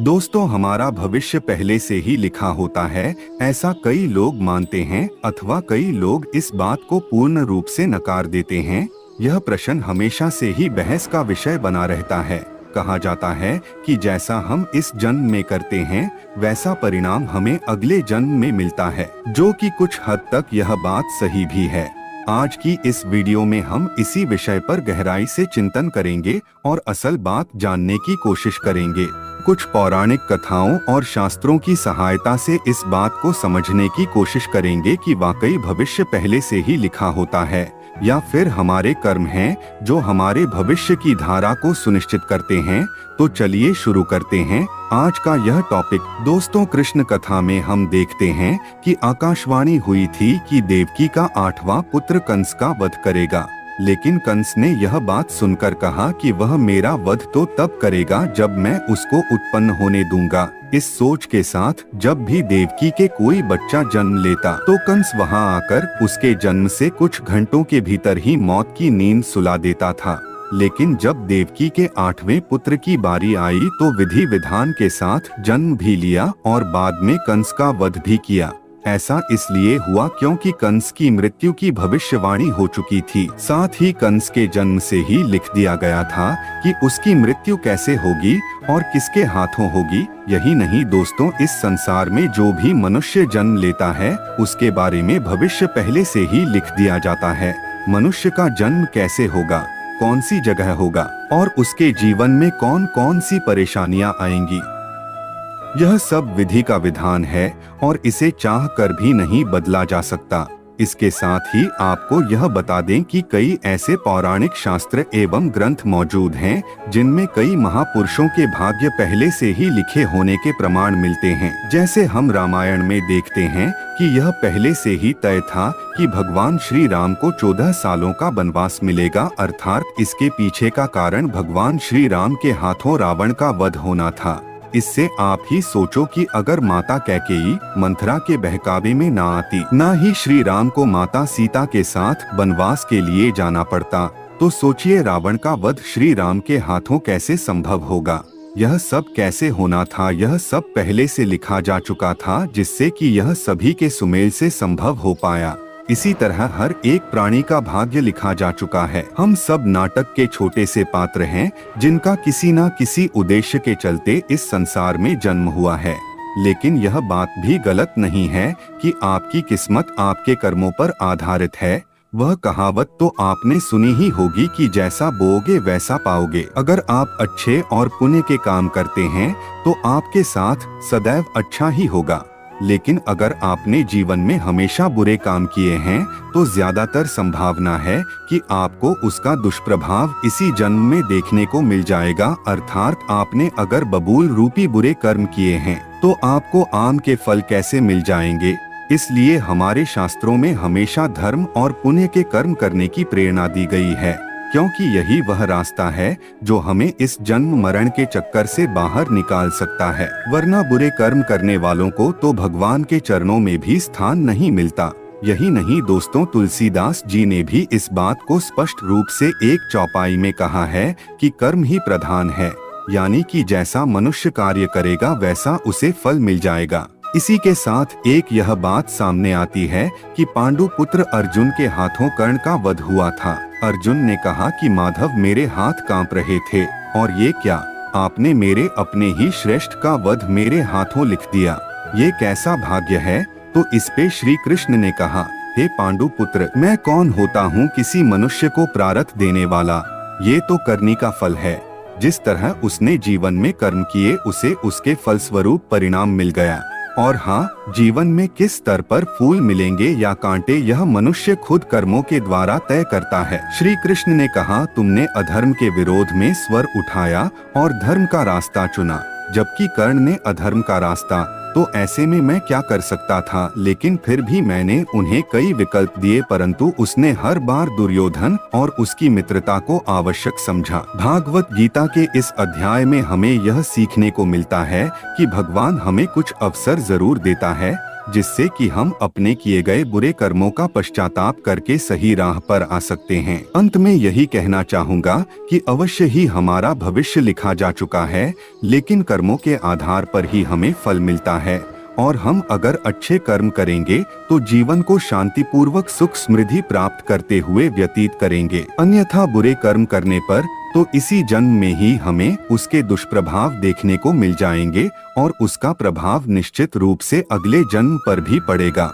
दोस्तों, हमारा भविष्य पहले से ही लिखा होता है, ऐसा कई लोग मानते हैं अथवा कई लोग इस बात को पूर्ण रूप से नकार देते हैं। यह प्रश्न हमेशा से ही बहस का विषय बना रहता है। कहा जाता है कि जैसा हम इस जन्म में करते हैं, वैसा परिणाम हमें अगले जन्म में मिलता है, जो कि कुछ हद तक यह बात सही भी है। आज की इस वीडियो में हम इसी विषय पर गहराई से चिंतन करेंगे और असल बात जानने की कोशिश करेंगे। कुछ पौराणिक कथाओं और शास्त्रों की सहायता से इस बात को समझने की कोशिश करेंगे कि वाकई भविष्य पहले से ही लिखा होता है या फिर हमारे कर्म हैं जो हमारे भविष्य की धारा को सुनिश्चित करते हैं। तो चलिए शुरू करते हैं आज का यह टॉपिक। दोस्तों, कृष्ण कथा में हम देखते हैं कि आकाशवाणी हुई थी कि देवकी का 8वां पुत्र कंस का वध करेगा, लेकिन कंस ने यह बात सुनकर कहा कि वह मेरा वध तो तब करेगा जब मैं उसको उत्पन्न होने दूंगा। इस सोच के साथ जब भी देवकी के कोई बच्चा जन्म लेता तो कंस वहां आकर उसके जन्म से कुछ घंटों के भीतर ही मौत की नींद सुला देता था। लेकिन जब देवकी के 8वें पुत्र की बारी आई तो विधि विधान के साथ जन्म भी लिया और बाद में कंस का वध भी किया। ऐसा इसलिए हुआ क्योंकि कंस की मृत्यु की भविष्यवाणी हो चुकी थी। साथ ही कंस के जन्म से ही लिख दिया गया था कि उसकी मृत्यु कैसे होगी और किसके हाथों होगी। यही नहीं दोस्तों, इस संसार में जो भी मनुष्य जन्म लेता है उसके बारे में भविष्य पहले से ही लिख दिया जाता है। मनुष्य का जन्म कैसे होगा, कौन सी जगह होगा और उसके जीवन में कौन कौन सी परेशानियां आएंगी, यह सब विधि का विधान है और इसे चाह कर भी नहीं बदला जा सकता। इसके साथ ही आपको यह बता दें कि कई ऐसे पौराणिक शास्त्र एवं ग्रंथ मौजूद हैं जिनमें कई महापुरुषों के भाग्य पहले से ही लिखे होने के प्रमाण मिलते हैं। जैसे हम रामायण में देखते हैं कि यह पहले से ही तय था कि भगवान श्री राम को 14 सालों का वनवास मिलेगा, अर्थात इसके पीछे का कारण भगवान श्री राम के हाथों रावण का वध होना था। इससे आप ही सोचो कि अगर माता कैकेयी मंथरा के बहकावे में ना आती, ना ही श्री राम को माता सीता के साथ वनवास के लिए जाना पड़ता, तो सोचिए रावण का वध श्री राम के हाथों कैसे संभव होगा। यह सब कैसे होना था, यह सब पहले से लिखा जा चुका था, जिससे कि यह सभी के सुमेल से संभव हो पाया। इसी तरह हर एक प्राणी का भाग्य लिखा जा चुका है। हम सब नाटक के छोटे से पात्र हैं जिनका किसी न किसी उद्देश्य के चलते इस संसार में जन्म हुआ है। लेकिन यह बात भी गलत नहीं है कि आपकी किस्मत आपके कर्मों पर आधारित है। वह कहावत तो आपने सुनी ही होगी कि जैसा बोओगे वैसा पाओगे। अगर आप अच्छे और पुण्य के काम करते हैं तो आपके साथ सदैव अच्छा ही होगा, लेकिन अगर आपने जीवन में हमेशा बुरे काम किए हैं तो ज्यादातर संभावना है कि आपको उसका दुष्प्रभाव इसी जन्म में देखने को मिल जाएगा। अर्थात आपने अगर बबूल रूपी बुरे कर्म किए हैं तो आपको आम के फल कैसे मिल जाएंगे। इसलिए हमारे शास्त्रों में हमेशा धर्म और पुण्य के कर्म करने की प्रेरणा दी गई है, क्योंकि यही वह रास्ता है जो हमें इस जन्म मरण के चक्कर से बाहर निकाल सकता है। वरना बुरे कर्म करने वालों को तो भगवान के चरणों में भी स्थान नहीं मिलता। यही नहीं दोस्तों, तुलसीदास जी ने भी इस बात को स्पष्ट रूप से एक चौपाई में कहा है कि कर्म ही प्रधान है, यानी कि जैसा मनुष्य कार्य करेगा वैसा उसे फल मिल जाएगा। इसी के साथ एक यह बात सामने आती है कि पांडु पुत्र अर्जुन के हाथों कर्ण का वध हुआ था। अर्जुन ने कहा कि माधव मेरे हाथ कांप रहे थे, और ये क्या, आपने मेरे अपने ही श्रेष्ठ का वध मेरे हाथों लिख दिया, ये कैसा भाग्य है। तो इस पे श्री कृष्ण ने कहा, हे पांडु पुत्र, मैं कौन होता हूँ किसी मनुष्य को प्रारब्ध देने वाला, ये तो करनी का फल है। जिस तरह उसने जीवन में कर्म किए उसे उसके फलस्वरूप परिणाम मिल गया। और हाँ, जीवन में किस स्तर पर फूल मिलेंगे या कांटे यह मनुष्य खुद कर्मों के द्वारा तय करता है। श्री कृष्ण ने कहा, तुमने अधर्म के विरोध में स्वर उठाया और धर्म का रास्ता चुना, जबकि कर्ण ने अधर्म का रास्ता। तो ऐसे में मैं क्या कर सकता था, लेकिन फिर भी मैंने उन्हें कई विकल्प दिए, परंतु उसने हर बार दुर्योधन और उसकी मित्रता को आवश्यक समझा। भागवत गीता के इस अध्याय में हमें यह सीखने को मिलता है कि भगवान हमें कुछ अवसर जरूर देता है, जिससे कि हम अपने किए गए बुरे कर्मों का पश्चाताप करके सही राह पर आ सकते हैं। अंत में यही कहना चाहूँगा कि अवश्य ही हमारा भविष्य लिखा जा चुका है, लेकिन कर्मों के आधार पर ही हमें फल मिलता है। और हम अगर अच्छे कर्म करेंगे तो जीवन को शांतिपूर्वक सुख समृद्धि प्राप्त करते हुए व्यतीत करेंगे। अन्यथा बुरे कर्म करने पर तो इसी जन्म में ही हमें उसके दुष्प्रभाव देखने को मिल जाएंगे और उसका प्रभाव निश्चित रूप से अगले जन्म पर भी पड़ेगा।